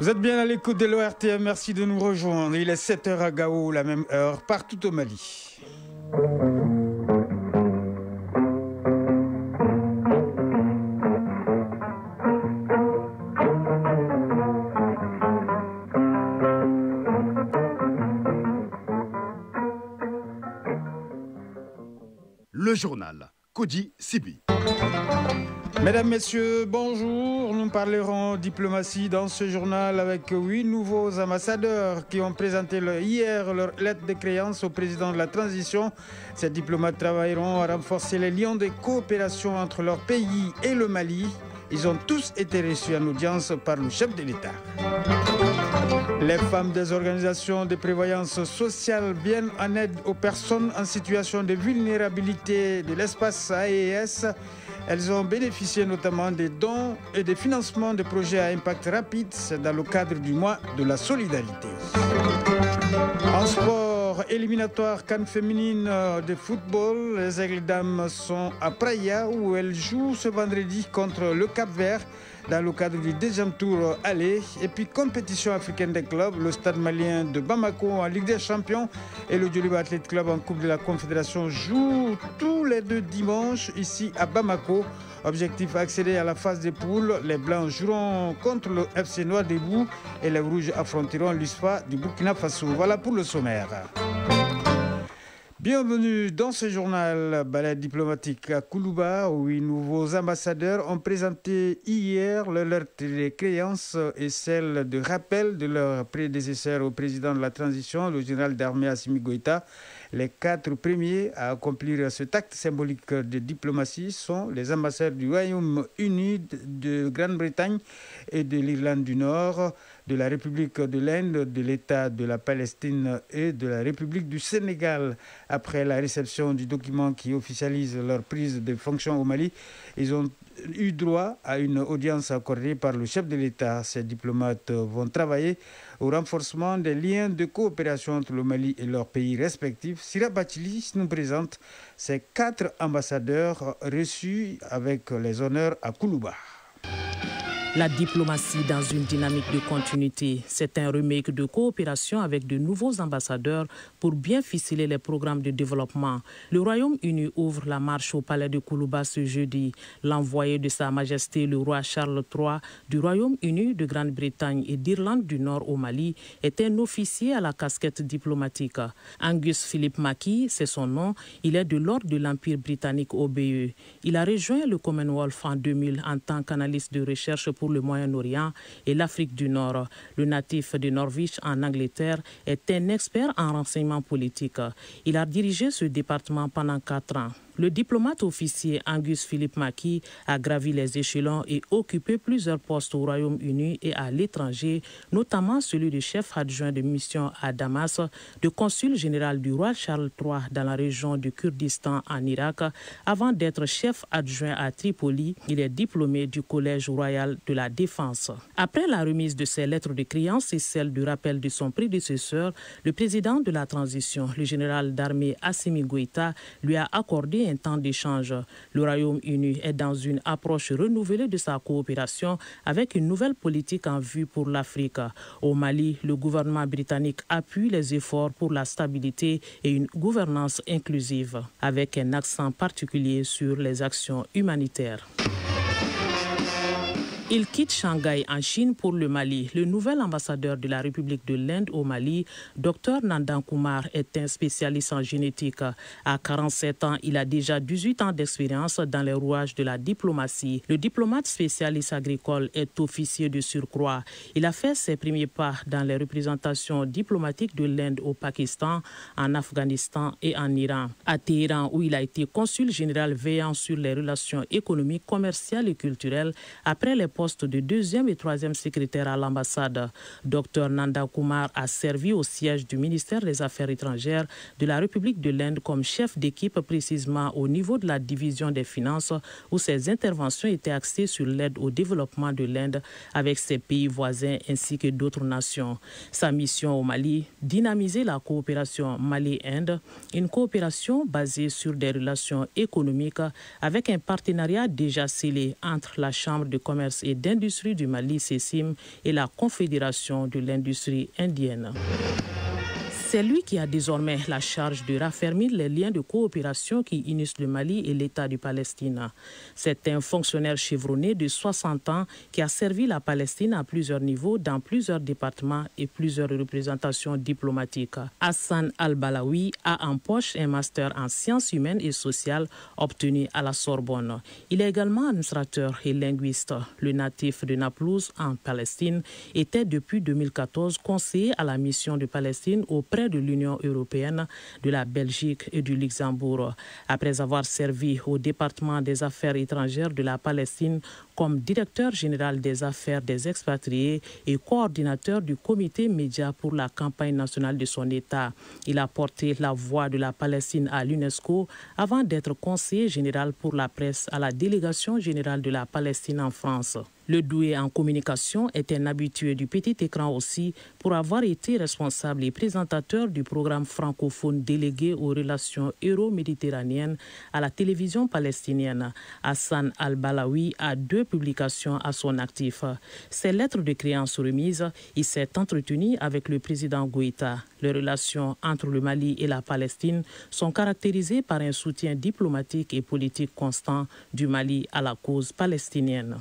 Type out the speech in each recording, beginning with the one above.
Vous êtes bien à l'écoute de l'ORTM, merci de nous rejoindre. Il est 7h à Gao, la même heure, partout au Mali. Le journal Kodi Sibi. Mesdames, Messieurs, bonjour. Nous parlerons diplomatie dans ce journal avec 8 nouveaux ambassadeurs qui ont présenté hier leur lettre de créance au président de la transition. Ces diplomates travailleront à renforcer les liens de coopération entre leur pays et le Mali. Ils ont tous été reçus en audience par le chef de l'État. Les femmes des organisations de prévoyance sociale viennent en aide aux personnes en situation de vulnérabilité de l'espace AES. Elles ont bénéficié notamment des dons et des financements de projets à impact rapide dans le cadre du mois de la solidarité. En sport, éliminatoire CAN féminine de football, les Aigles Dames sont à Praia où elles jouent ce vendredi contre le Cap-Vert dans le cadre du deuxième tour aller. Et puis compétition africaine des clubs, le Stade malien de Bamako en Ligue des Champions et le Djoliba Athletic Club en Coupe de la Confédération jouent tous les deux dimanches ici à Bamako. Objectif accéder à la phase des poules. Les Blancs joueront contre le FC Noir Debout et les Rouges affronteront l'USFA du Burkina Faso. Voilà pour le sommaire. Bienvenue dans ce journal balade diplomatique à Koulouba où 8 nouveaux ambassadeurs ont présenté hier leur lettre de créance et celle de rappel de leur prédécesseur au président de la transition, le général d'armée Assimi Goïta. Les 4 premiers à accomplir cet acte symbolique de diplomatie sont les ambassadeurs du Royaume-Uni, de Grande-Bretagne et de l'Irlande du Nord, de la République de l'Inde, de l'État de la Palestine et de la République du Sénégal. Après la réception du document qui officialise leur prise de fonction au Mali, ils ont eu droit à une audience accordée par le chef de l'État. Ces diplomates vont travailler au renforcement des liens de coopération entre le Mali et leurs pays respectifs. Sira Bachili nous présente ces 4 ambassadeurs reçus avec les honneurs à Koulouba. La diplomatie dans une dynamique de continuité, c'est un remake de coopération avec de nouveaux ambassadeurs pour bien ficeler les programmes de développement. Le Royaume-Uni ouvre la marche au palais de Koulouba ce jeudi. L'envoyé de Sa Majesté le roi Charles III du Royaume-Uni, de Grande-Bretagne et d'Irlande du Nord au Mali est un officier à la casquette diplomatique. Angus Philip Mackie, c'est son nom, il est de l'ordre de l'Empire britannique OBE. Il a rejoint le Commonwealth en 2000 en tant qu'analyste de recherche pour le Moyen-Orient et l'Afrique du Nord. Le natif de Norwich en Angleterre est un expert en renseignement politique. Il a dirigé ce département pendant 4 ans. Le diplomate officier Angus Philip Mackie a gravi les échelons et occupé plusieurs postes au Royaume-Uni et à l'étranger, notamment celui de chef adjoint de mission à Damas, de consul général du roi Charles III dans la région du Kurdistan en Irak. Avant d'être chef adjoint à Tripoli, il est diplômé du Collège royal de la Défense. Après la remise de ses lettres de créance et celle du rappel de son prédécesseur, le président de la transition, le général d'armée Assimi Goïta, lui a accordé un temps d'échange. Le Royaume-Uni est dans une approche renouvelée de sa coopération avec une nouvelle politique en vue pour l'Afrique. Au Mali, le gouvernement britannique appuie les efforts pour la stabilité et une gouvernance inclusive, avec un accent particulier sur les actions humanitaires. Il quitte Shanghai en Chine pour le Mali. Le nouvel ambassadeur de la République de l'Inde au Mali, Dr Nandan Kumar, est un spécialiste en génétique. À 47 ans, il a déjà 18 ans d'expérience dans les rouages de la diplomatie. Le diplomate spécialiste agricole est officier de surcroît. Il a fait ses premiers pas dans les représentations diplomatiques de l'Inde au Pakistan, en Afghanistan et en Iran. À Téhéran, où il a été consul général veillant sur les relations économiques, commerciales et culturelles, après les postes de 2e et 3e secrétaire à l'ambassade. Dr Nanda Kumar a servi au siège du ministère des Affaires étrangères de la République de l'Inde comme chef d'équipe précisément au niveau de la division des finances où ses interventions étaient axées sur l'aide au développement de l'Inde avec ses pays voisins ainsi que d'autres nations. Sa mission au Mali, dynamiser la coopération Mali-Inde, une coopération basée sur des relations économiques avec un partenariat déjà scellé entre la Chambre de commerce et et d'industrie du Mali, CECIM, et la Confédération de l'industrie indienne. C'est lui qui a désormais la charge de raffermir les liens de coopération qui unissent le Mali et l'État du Palestine. C'est un fonctionnaire chevronné de 60 ans qui a servi la Palestine à plusieurs niveaux dans plusieurs départements et plusieurs représentations diplomatiques. Hassan Al-Balawi a en poche un master en sciences humaines et sociales obtenu à la Sorbonne. Il est également administrateur et linguiste. Le natif de Naplouse en Palestine était depuis 2014 conseiller à la mission de Palestine auprès de l'Union européenne, de la Belgique et du Luxembourg. Après avoir servi au département des affaires étrangères de la Palestine comme directeur général des affaires des expatriés et coordinateur du comité média pour la campagne nationale de son État, il a porté la voix de la Palestine à l'UNESCO avant d'être conseiller général pour la presse à la délégation générale de la Palestine en France. Le doué en communication est un habitué du petit écran aussi pour avoir été responsable et présentateur du programme francophone délégué aux relations euro-méditerranéennes à la télévision palestinienne. Hassan Al-Balawi a 2 publications à son actif. Ses lettres de créance remises, il s'est entretenu avec le président Goïta. Les relations entre le Mali et la Palestine sont caractérisées par un soutien diplomatique et politique constant du Mali à la cause palestinienne.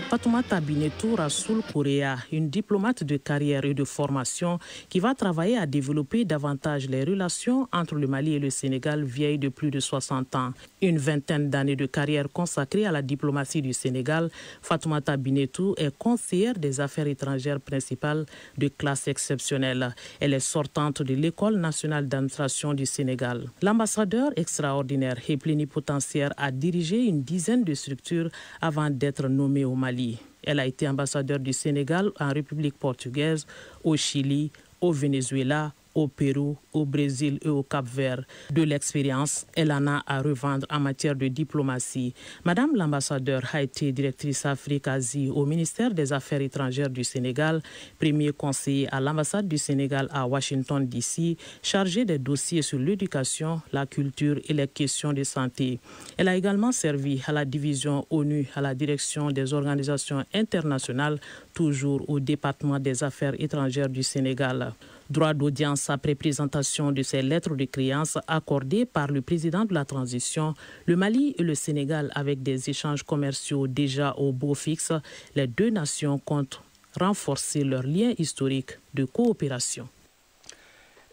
Fatoumata Binetou Rassoul Kourea, une diplomate de carrière et de formation qui va travailler à développer davantage les relations entre le Mali et le Sénégal, vieille de plus de 60 ans. Une vingtaine d'années de carrière consacrée à la diplomatie du Sénégal, Fatoumata Binetou est conseillère des affaires étrangères principales de classe exceptionnelle. Elle est sortante de l'École nationale d'administration du Sénégal. L'ambassadeur extraordinaire et plénipotentiaire a dirigé une dizaine de structures avant d'être nommée au Mali. Elle a été ambassadeur du Sénégal en République portugaise, au Chili, au Venezuela, au Pérou, au Brésil et au Cap-Vert. De l'expérience, elle en a à revendre en matière de diplomatie. Madame l'ambassadeur a été directrice Afrique-Asie au ministère des Affaires étrangères du Sénégal, premier conseiller à l'ambassade du Sénégal à Washington DC, chargée des dossiers sur l'éducation, la culture et les questions de santé. Elle a également servi à la division ONU à la direction des organisations internationales, toujours au département des Affaires étrangères du Sénégal. Droit d'audience après présentation de ces lettres de créance accordées par le président de la transition, le Mali et le Sénégal avec des échanges commerciaux déjà au beau fixe, les 2 nations comptent renforcer leurs liens historiques de coopération.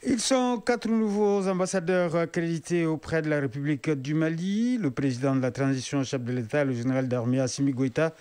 Ils sont 4 nouveaux ambassadeurs accrédités auprès de la République du Mali. Le président de la transition, chef de l'État, le général d'armée Assimi Goïta,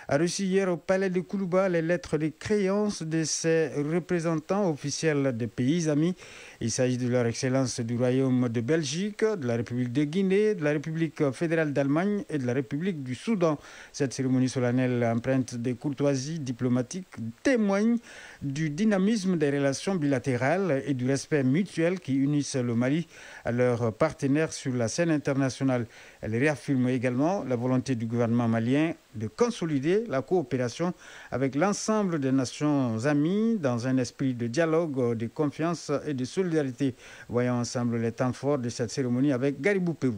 a reçu hier au palais de Koulouba les lettres de créance de ses représentants officiels des pays amis. Il s'agit de leur Excellence du Royaume de Belgique, de la République de Guinée, de la République fédérale d'Allemagne et de la République du Soudan. Cette cérémonie solennelle empreinte de courtoisie diplomatique témoigne du dynamisme des relations bilatérales et du respect mutuel qui unissent le Mali à leurs partenaires sur la scène internationale. Elle réaffirme également la volonté du gouvernement malien de consolider la coopération avec l'ensemble des nations amies dans un esprit de dialogue, de confiance et de solidarité. Voyons ensemble les temps forts de cette cérémonie avec Garibou Pérou.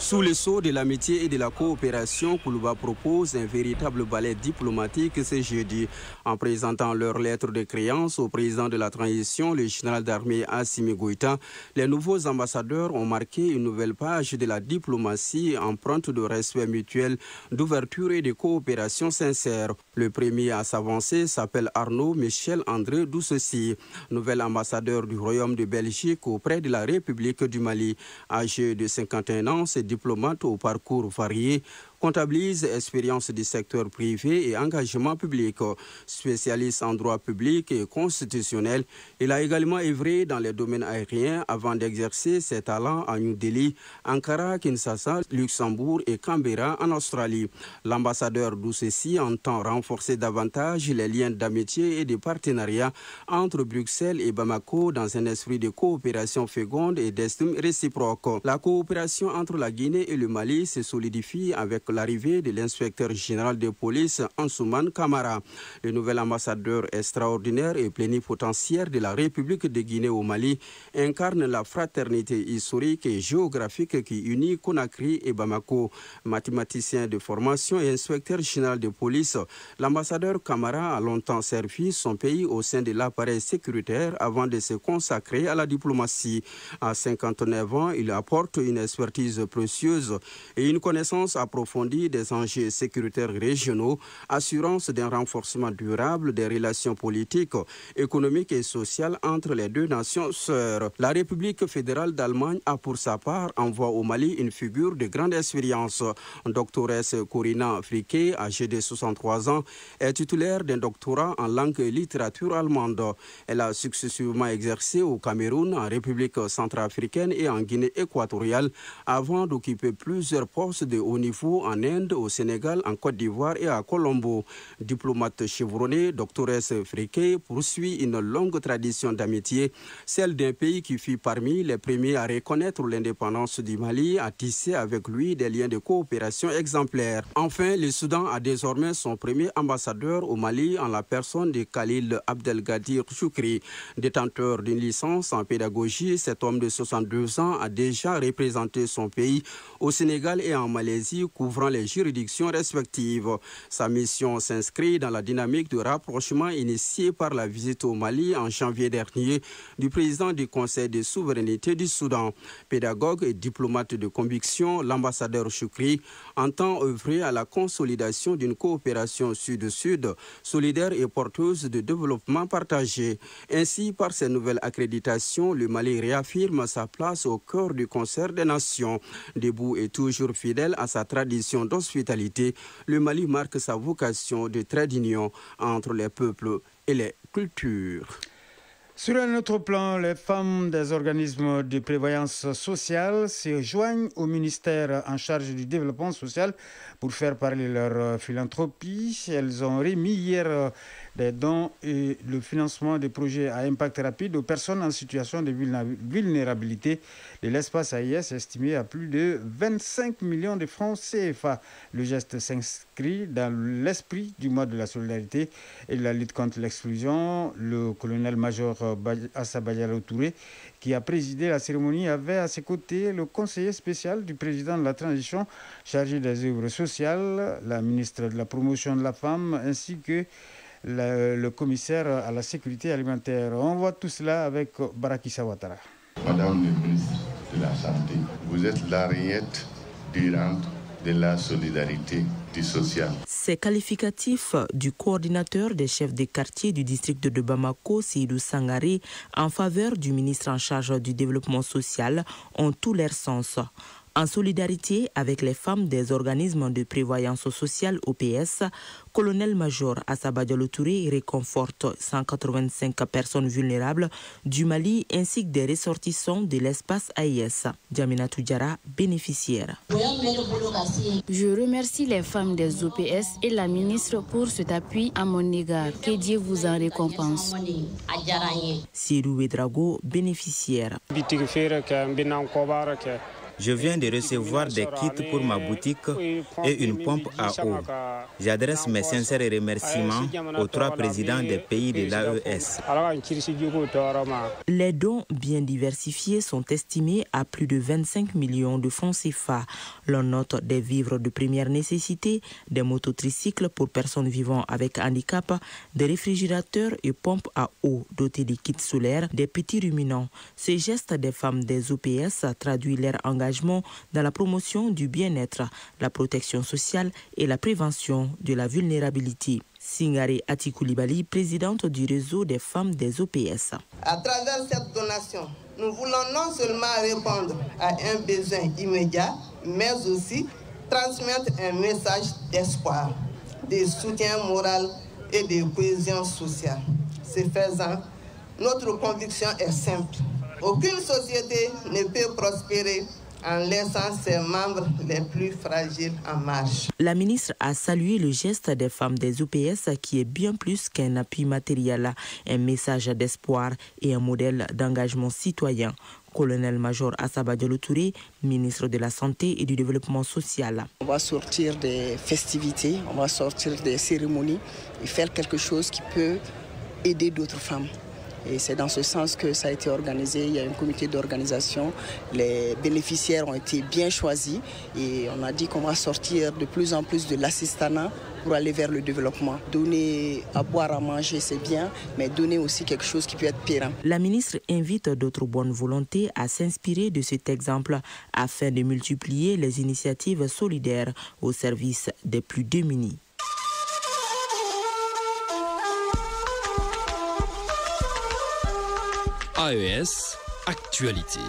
Sous le sceau de l'amitié et de la coopération, Koulouba propose un véritable ballet diplomatique ce jeudi. En présentant leurs lettres de créance au président de la transition, le général d'armée Assimi Goïta, les nouveaux ambassadeurs ont marqué une nouvelle page de la diplomatie empreinte de respect mutuel, d'ouverture et de coopération sincère. Le premier à s'avancer s'appelle Arnaud Michel André Douceci, nouvel ambassadeur du Royaume de Belgique auprès de la République du Mali. Âgé de 51 ans, ce diplomate au parcours varié comptabilise expérience du secteur privé et engagement public. Spécialiste en droit public et constitutionnel, il a également œuvré dans les domaines aériens avant d'exercer ses talents à New Delhi, Ankara, Kinshasa, Luxembourg et Canberra en Australie. L'ambassadeur Douceci entend renforcer davantage les liens d'amitié et de partenariat entre Bruxelles et Bamako dans un esprit de coopération féconde et d'estime réciproque. La coopération entre la Guinée et le Mali se solidifie avec l'arrivée de l'inspecteur général de police Ansoumane Camara. Le nouvel ambassadeur extraordinaire et plénipotentiaire de la République de Guinée au Mali incarne la fraternité historique et géographique qui unit Conakry et Bamako. Mathématicien de formation et inspecteur général de police, l'ambassadeur Camara a longtemps servi son pays au sein de l'appareil sécuritaire avant de se consacrer à la diplomatie. À 59 ans, il apporte une expertise précieuse et une connaissance approfondie des enjeux sécuritaires régionaux, assurance d'un renforcement durable des relations politiques, économiques et sociales entre les deux nations sœurs. La République fédérale d'Allemagne a pour sa part envoyé au Mali une figure de grande expérience. Doctoresse Corinna Friquet, âgée de 63 ans, est titulaire d'un doctorat en langue et littérature allemande. Elle a successivement exercé au Cameroun, en République centrafricaine et en Guinée équatoriale avant d'occuper plusieurs postes de haut niveau en Inde, au Sénégal, en Côte d'Ivoire et à Colombo. Diplomate chevronnée, doctoresse Friquet poursuit une longue tradition d'amitié, celle d'un pays qui fut parmi les premiers à reconnaître l'indépendance du Mali, à tisser avec lui des liens de coopération exemplaires. Enfin, le Soudan a désormais son premier ambassadeur au Mali en la personne de Khalil Abdelgadir Choukri. Détenteur d'une licence en pédagogie, cet homme de 62 ans a déjà représenté son pays au Sénégal et en Malaisie, couvrant les juridictions respectives. Sa mission s'inscrit dans la dynamique de rapprochement initiée par la visite au Mali en janvier dernier du président du Conseil de souveraineté du Soudan. Pédagogue et diplomate de conviction, l'ambassadeur Choukri entend œuvrer à la consolidation d'une coopération sud-sud, solidaire et porteuse de développement partagé. Ainsi, par ces nouvelles accréditations, le Mali réaffirme sa place au cœur du concert des nations. Debout et toujours fidèle à sa tradition d'hospitalité, le Mali marque sa vocation de trait d'union entre les peuples et les cultures. Sur un autre plan, les femmes des organismes de prévoyance sociale se joignent au ministère en charge du développement social pour faire parler leur philanthropie. Elles ont remis hier des dons et le financement des projets à impact rapide aux personnes en situation de vulnérabilité de l'espace AIS, estimé à plus de 25 millions de francs CFA. Le geste s'inscrit dans l'esprit du mois de la solidarité et de la lutte contre l'exclusion. Le colonel-major Assa Badialo Touré, qui a présidé la cérémonie, avait à ses côtés le conseiller spécial du président de la transition chargé des œuvres sociales, la ministre de la promotion de la femme, ainsi que le commissaire à la sécurité alimentaire. On voit tout cela avec Barakissa Ouattara. Madame le ministre de la Santé, vous êtes l'ariette durante de la solidarité du social. Ces qualificatifs du coordinateur des chefs des quartiers du district de Bamako, Seydou Sangaré, en faveur du ministre en charge du développement social ont tout leur sens. En solidarité avec les femmes des organismes de prévoyance sociale OPS, colonel-major Assa Badialo Touré réconforte 185 personnes vulnérables du Mali ainsi que des ressortissants de l'espace AIS. Djamina Toudjara, bénéficiaire. Je remercie les femmes des OPS et la ministre pour cet appui à mon égard. Que Dieu vous en récompense. Sirou Ouedraogo, bénéficiaire. Je viens de recevoir des kits pour ma boutique et une pompe à eau. J'adresse mes sincères remerciements aux 3 présidents des pays de l'AES. Les dons bien diversifiés sont estimés à plus de 25 millions de francs CFA. L'on note des vivres de première nécessité, des mototricycles pour personnes vivant avec handicap, des réfrigérateurs et pompes à eau dotés de kits solaires, des petits ruminants. Ce geste des femmes des OPS traduit leur engagement dans la promotion du bien-être, la protection sociale et la prévention de la vulnérabilité. Singare Atikoulibaly, présidente du réseau des femmes des OPS. À travers cette donation, nous voulons non seulement répondre à un besoin immédiat, mais aussi transmettre un message d'espoir, de soutien moral et de cohésion sociale. Ce faisant, notre conviction est simple. Aucune société ne peut prospérer en laissant ses membres les plus fragiles en marche. La ministre a salué le geste des femmes des OPS qui est bien plus qu'un appui matériel, un message d'espoir et un modèle d'engagement citoyen. Colonel-major Assaba Diallo Touré, ministre de la Santé et du Développement social. On va sortir des festivités, on va sortir des cérémonies et faire quelque chose qui peut aider d'autres femmes. Et c'est dans ce sens que ça a été organisé. Il y a un comité d'organisation. Les bénéficiaires ont été bien choisis. Et on a dit qu'on va sortir de plus en plus de l'assistanat pour aller vers le développement. Donner à boire, à manger, c'est bien, mais donner aussi quelque chose qui peut être pérenne. La ministre invite d'autres bonnes volontés à s'inspirer de cet exemple afin de multiplier les initiatives solidaires au service des plus démunis. AES, actualité.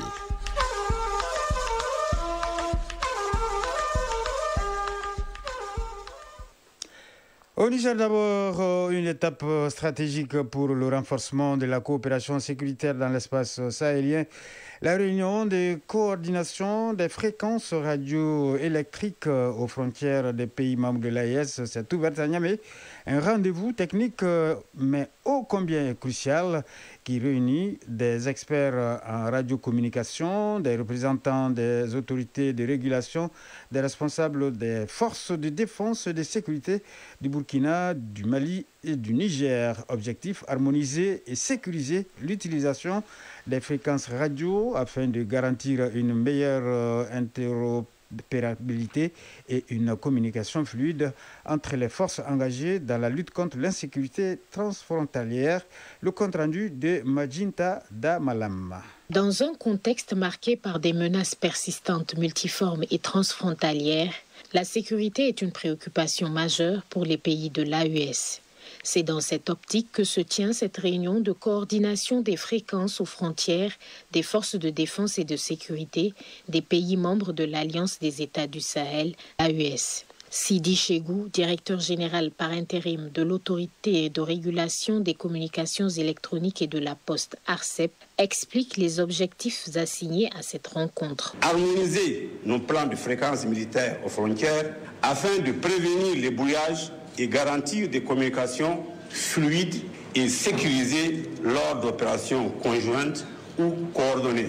Au Niger d'abord, une étape stratégique pour le renforcement de la coopération sécuritaire dans l'espace sahélien. La réunion de coordination des fréquences radioélectriques aux frontières des pays membres de l'AES s'est ouverte à Niamey. Un rendez-vous technique, mais ô combien crucial, qui réunit des experts en radiocommunication, des représentants des autorités de régulation, des responsables des forces de défense et de sécurité du Burkina, du Mali et du Niger. Objectif, harmoniser et sécuriser l'utilisation des fréquences radio afin de garantir une meilleure interopérabilité et une communication fluide entre les forces engagées dans la lutte contre l'insécurité transfrontalière. Le compte-rendu de Majinta Damalam. Dans un contexte marqué par des menaces persistantes, multiformes et transfrontalières, la sécurité est une préoccupation majeure pour les pays de l'AES. C'est dans cette optique que se tient cette réunion de coordination des fréquences aux frontières des forces de défense et de sécurité des pays membres de l'Alliance des États du Sahel, AES. Sidi Chegou, directeur général par intérim de l'autorité de régulation des communications électroniques et de la poste ARCEP, explique les objectifs assignés à cette rencontre. Harmoniser nos plans de fréquences militaires aux frontières afin de prévenir les brouillages et garantir des communications fluides et sécurisées lors d'opérations conjointes ou coordonnées.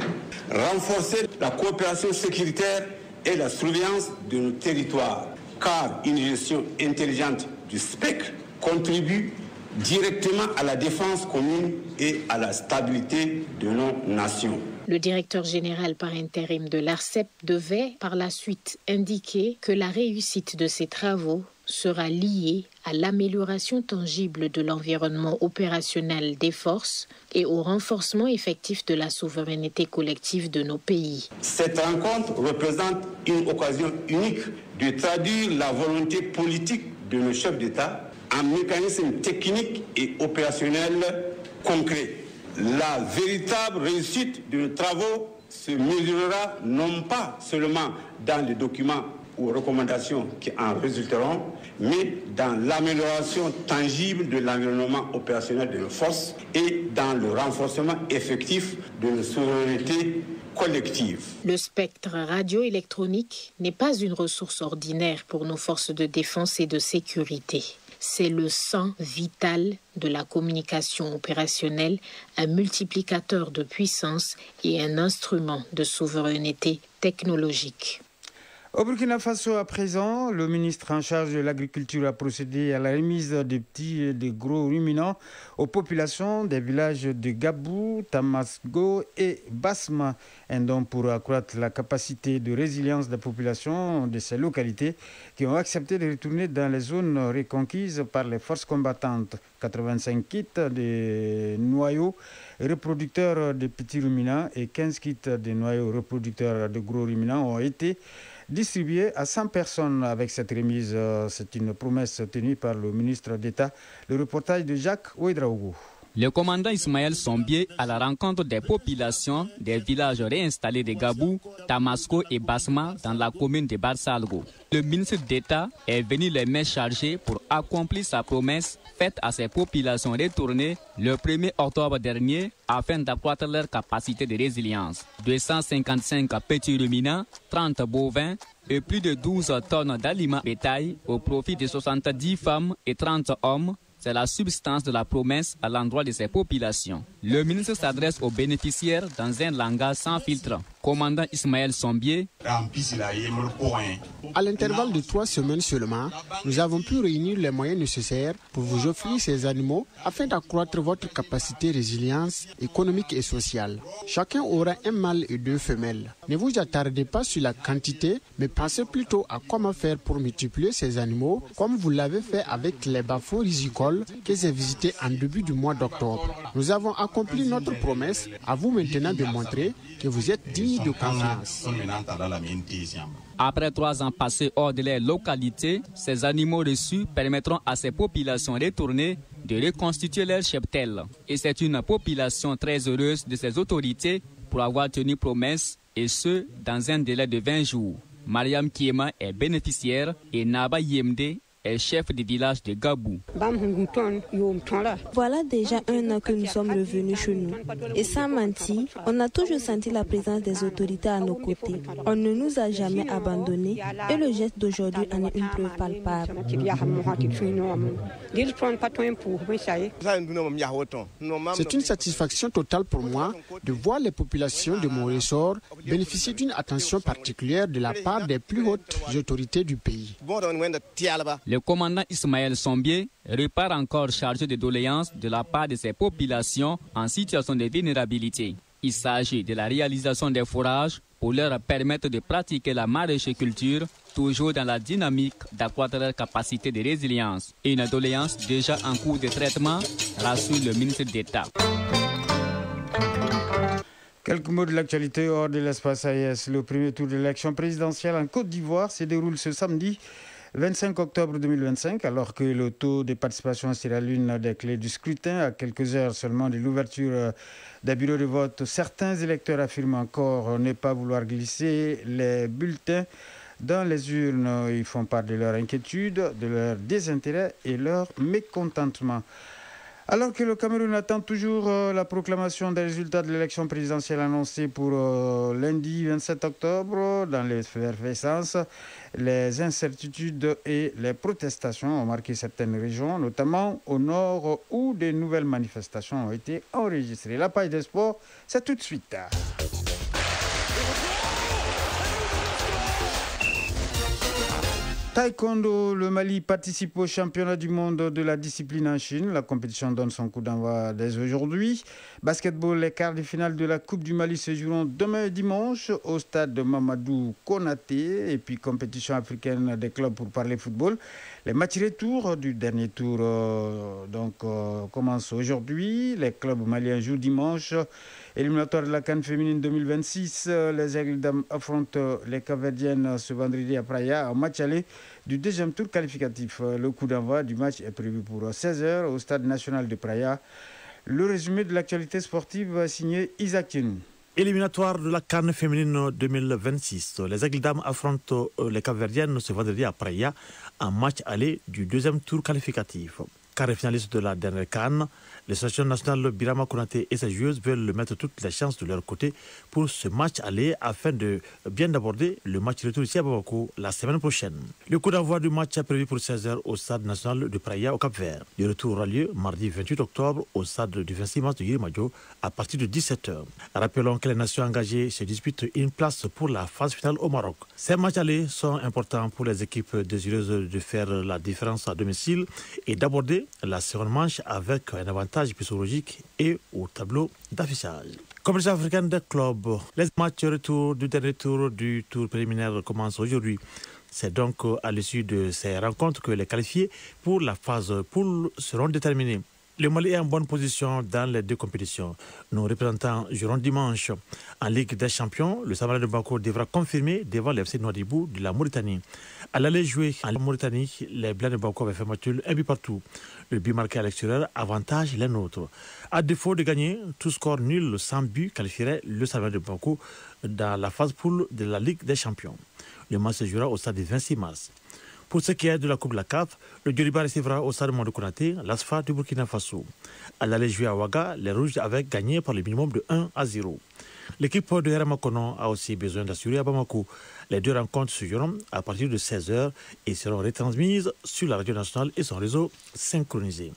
Renforcer la coopération sécuritaire et la surveillance de nos territoires, car une gestion intelligente du spectre contribue directement à la défense commune et à la stabilité de nos nations. Le directeur général par intérim de l'ARCEP devait par la suite indiquer que la réussite de ces travaux sera liée à l'amélioration tangible de l'environnement opérationnel des forces et au renforcement effectif de la souveraineté collective de nos pays. Cette rencontre représente une occasion unique de traduire la volonté politique de nos chefs d'État en mécanismes techniques et opérationnels concrets. La véritable réussite de nos travaux se mesurera non pas seulement dans les documents ou recommandations qui en résulteront, mais dans l'amélioration tangible de l'environnement opérationnel de nos forces et dans le renforcement effectif de nos souverainetés collectives. Le spectre radioélectronique n'est pas une ressource ordinaire pour nos forces de défense et de sécurité. C'est le sang vital de la communication opérationnelle, un multiplicateur de puissance et un instrument de souveraineté technologique. Au Burkina Faso, à présent, le ministre en charge de l'agriculture a procédé à la remise des petits et des gros ruminants aux populations des villages de Gabou, Tamasgo et Basma. Un don pour accroître la capacité de résilience des populations de ces localités qui ont accepté de retourner dans les zones reconquises par les forces combattantes. 85 kits de noyaux reproducteurs de petits ruminants et 15 kits de noyaux reproducteurs de gros ruminants ont été distribué à 100 personnes avec cette remise. C'est une promesse tenue par le ministre d'État. Le reportage de Jacques Ouedraogo. Le commandant Ismaël Sombié à la rencontre des populations des villages réinstallés de Gabou, Tamasco et Basma dans la commune de Barsalgo. Le ministre d'État est venu les mains chargées pour accomplir sa promesse faite à ces populations retournées le 1er octobre dernier afin d'accroître leur capacité de résilience. 255 petits ruminants, 30 bovins et plus de 12 tonnes d'aliments bétail au profit de 70 femmes et 30 hommes. C'est la substance de la promesse à l'endroit de ces populations. Le ministre s'adresse aux bénéficiaires dans un langage sans filtre. Commandant Ismaël Sombié. À l'intervalle de 3 semaines seulement, nous avons pu réunir les moyens nécessaires pour vous offrir ces animaux afin d'accroître votre capacité de résilience économique et sociale. Chacun aura un mâle et 2 femelles. Ne vous attardez pas sur la quantité, mais pensez plutôt à comment faire pour multiplier ces animaux, comme vous l'avez fait avec les bas-fonds rizicoles que j'ai visités en début du mois d'octobre. Nous avons accompli notre promesse, à vous maintenant de montrer que vous êtes digne de confiance. Après 3 ans passés hors de leur localité, ces animaux reçus permettront à ces populations retournées de reconstituer leur cheptel. Et c'est une population très heureuse de ces autorités pour avoir tenu promesse, et ce, dans un délai de 20 jours. Mariam Kiema est bénéficiaire et Naba Yemde est chef du village de Gabou. Voilà déjà 1 an que nous sommes revenus chez nous. Et sans mentir, on a toujours senti la présence des autorités à nos côtés. On ne nous a jamais abandonnés et le geste d'aujourd'hui en est une preuve palpable. C'est une satisfaction totale pour moi de voir les populations de mon ressort bénéficier d'une attention particulière de la part des plus hautes autorités du pays. Le commandant Ismaël Sombié repart encore chargé de doléances de la part de ces populations en situation de vulnérabilité. Il s'agit de la réalisation des forages pour leur permettre de pratiquer la maraîchère-culture, toujours dans la dynamique d'accroître leur capacité de résilience. Une doléance déjà en cours de traitement, rassure le ministre d'État. Quelques mots de l'actualité hors de l'espace AES. Le premier tour de l'élection présidentielle en Côte d'Ivoire se déroule ce samedi 25 octobre 2025, alors que le taux de participation sera l'une des clés du scrutin. À quelques heures seulement de l'ouverture des bureaux de vote, certains électeurs affirment encore ne pas vouloir glisser les bulletins dans les urnes. Ils font part de leur inquiétude, de leur désintérêt et leur mécontentement. Alors que le Cameroun attend toujours la proclamation des résultats de l'élection présidentielle annoncée pour lundi 27 octobre, dans les effervescences, les incertitudes et les protestations ont marqué certaines régions, notamment au nord où de nouvelles manifestations ont été enregistrées. La page des sports, c'est tout de suite. Taekwondo, le Mali participe au championnat du monde de la discipline en Chine. La compétition donne son coup d'envoi dès aujourd'hui. Basketball, les quarts de finale de la Coupe du Mali se joueront demain dimanche au stade de Mamadou Konaté. Et puis compétition africaine des clubs pour parler football. Les matchs retour du dernier tour commencent aujourd'hui. Les clubs maliens jouent dimanche. Éliminatoire de la CAN féminine 2026, les Aigles Dames affrontent les Cap-Verdiennes ce vendredi à Praia en match aller du deuxième tour qualificatif. Le coup d'envoi du match est prévu pour 16h au stade national de Praia. Le résumé de l'actualité sportive signé Isaac Tienou. Éliminatoire de la CAN féminine 2026. Les Aigles Dames affrontent les Cap-Verdiennes ce vendredi à Praia en match aller du deuxième tour qualificatif. Carré finaliste de la dernière CAN, les sélections nationales Birama Konaté et ses joueuses veulent mettre toutes les chances de leur côté pour ce match aller afin de bien aborder le match retour ici à Bamako la semaine prochaine. Le coup d'envoi du match est prévu pour 16h au stade national de Praia au Cap-Vert. Le retour aura lieu mardi 28 octobre au stade du 26 mars de Yirimadio à partir de 17h. Rappelons que les nations engagées se disputent une place pour la phase finale au Maroc. Ces matchs allés sont importants pour les équipes désireuses de faire la différence à domicile et d'aborder la seconde manche avec un avantage psychologique et au tableau d'affichage. Compétition africaine des clubs. Les matchs retour du dernier tour du tour préliminaire commencent aujourd'hui. C'est donc à l'issue de ces rencontres que les qualifiés pour la phase poule seront déterminés. Le Mali est en bonne position dans les deux compétitions. Nos représentants joueront dimanche en Ligue des Champions. Le Samarra de Bamako devra confirmer devant l'FC Nouadhibou de la Mauritanie. À l'aller jouer en Mauritanie, les Blancs de Bamako avaient fait match un but partout. Le but marqué à l'extérieur avantage les nôtres. À défaut de gagner, tout score nul sans but qualifierait le Samarra de Bamako dans la phase poule de la Ligue des Champions. Le match se jouera au stade du 26 mars. Pour ce qui est de la Coupe de la CAF, le Djoliba recevra au stade Mouadou Konaté l'ASFA du Burkina Faso. À l'aller jouer à Ouaga, les Rouges avaient gagné par le minimum de 1-0. L'équipe de Heramakono a aussi besoin d'assurer à Bamako. Les deux rencontres se joueront à partir de 16h et seront retransmises sur la radio nationale et son réseau synchronisé.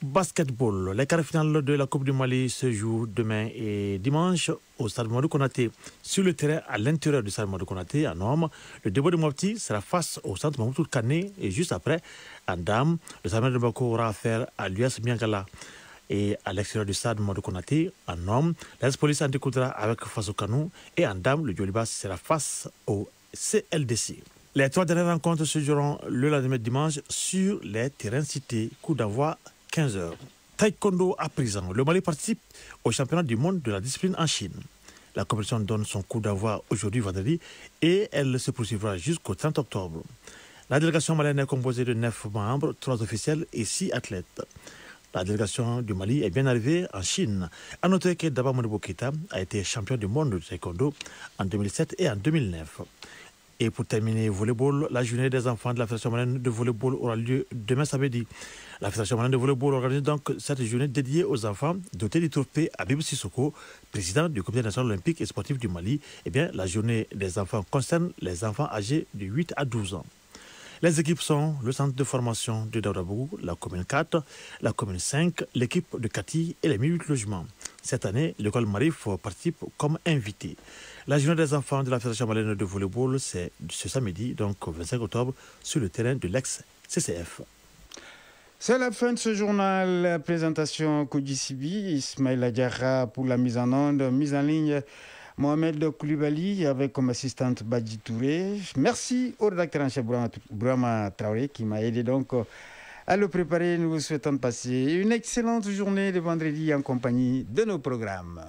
Basketball, les quarts finales de la Coupe du Mali se jouent demain et dimanche au stade Mouadou Konaté. Sur le terrain à l'intérieur du stade Mouadou Konaté, à Nome, le Debo de Mopti sera face au centre Mahmoud Kane et juste après, à Dam, le Samarra de Bamako aura affaire à l'US Miangala. Et à l'extérieur du stade Mouadou Konaté, à Nome, l'AS Police en découdra avec Faso Kanou et à Dam, le Djoliba sera face au CLDC. Les trois dernières rencontres se joueront le lendemain dimanche sur les terrains cités. Coup d'envoi 15h. Taekwondo à présent. Le Mali participe au championnat du monde de la discipline en Chine. La compétition donne son coup d'envoi aujourd'hui vendredi et elle se poursuivra jusqu'au 30 octobre. La délégation malienne est composée de 9 membres, 3 officiels et 6 athlètes. La délégation du Mali est bien arrivée en Chine. À noter que Daba Modibo Keïta a été champion du monde de taekwondo en 2007 et en 2009. Et pour terminer, volleyball, la journée des enfants de la Fédération malienne de volleyball aura lieu demain samedi. La Fédération malienne de volleyball organise donc cette journée dédiée aux enfants dotée du trophée Habib Sissoko, président du Comité national olympique et sportif du Mali. Eh bien, la journée des enfants concerne les enfants âgés de 8 à 12 ans. Les équipes sont le centre de formation de Daoudabou, la commune 4, la commune 5, l'équipe de Kati et les 1008 logements. Cette année, l'école Marif participe comme invité. La journée des enfants de la Fédération malienne de volleyball, c'est ce samedi, donc 25 octobre, sur le terrain de l'ex-CCF. C'est la fin de ce journal. La présentation Kodi Sibi, Ismaïla Diarra pour la mise en onde, mise en ligne Mohamed Koulibaly avec comme assistante Badji Touré. Merci au rédacteur en chef Bourama Traoré qui m'a aidé donc à le préparer. Nous vous souhaitons de passer une excellente journée de vendredi en compagnie de nos programmes.